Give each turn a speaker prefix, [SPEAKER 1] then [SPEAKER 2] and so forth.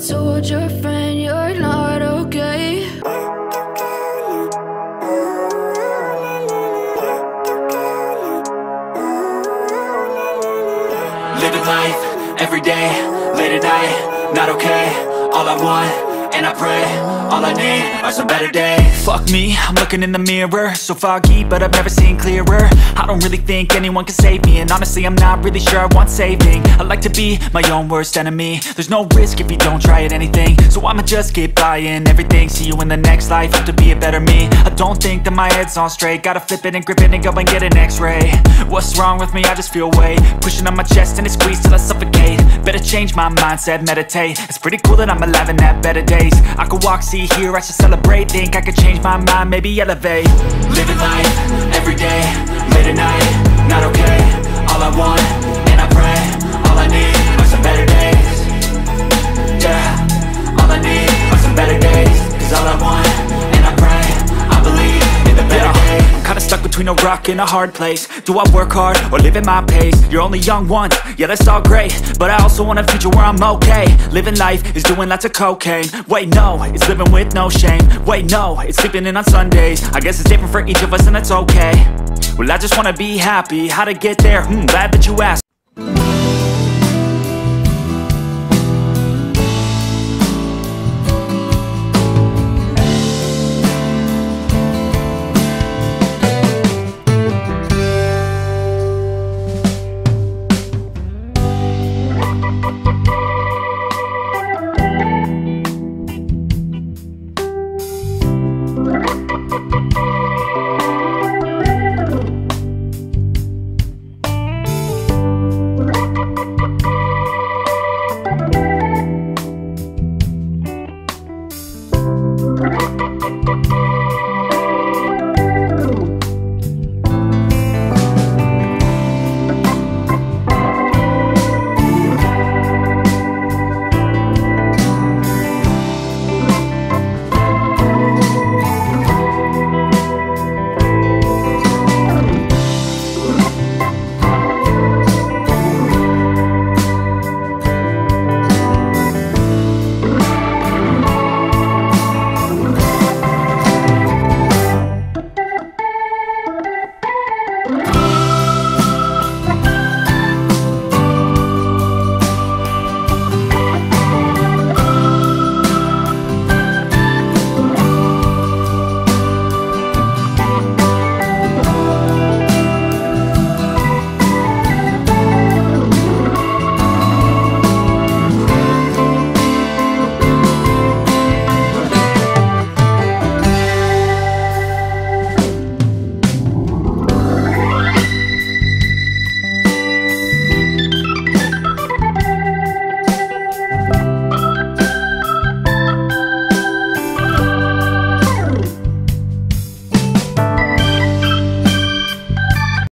[SPEAKER 1] told your friend you're not okay.
[SPEAKER 2] Living life, every day, late at night, not okay. All I want, and I pray, all I need are some better days. Fuck me, I'm looking in the mirror, so foggy, but I've never seen clearer. I don't really think anyone can save me, and honestly I'm not really sure I want saving. I like to be my own worst enemy. There's no risk if you don't try at anything, so I'ma just keep buying everything. See you in the next life, hope to be a better me. I don't think that my head's on straight, gotta flip it and grip it and go and get an x-ray. What's wrong with me? I just feel weight pushing on my chest and it squeezes till I suffocate. Better change my mindset, meditate. It's pretty cool that I'm alive and have better days. I could walk, see, hear, I should celebrate. Think I could change my mind, maybe elevate. Living life, every day, late at night, not okay. All I want, and I pray, all I need are some better days. Yeah, all I need are some better days. Cause all I want, and I pray, I believe in the better days. I'm kinda stuck between a rock and a hard place. Do I work hard, or live at my pace? You're only young once, yeah that's all great, but I also want a future where I'm okay. Living life is doing lots of cocaine. Wait no, it's living with no shame. Wait no, it's sleeping in on Sundays. I guess it's different for each of us and that's okay. Well I just wanna be happy, how to get there? Glad that you asked.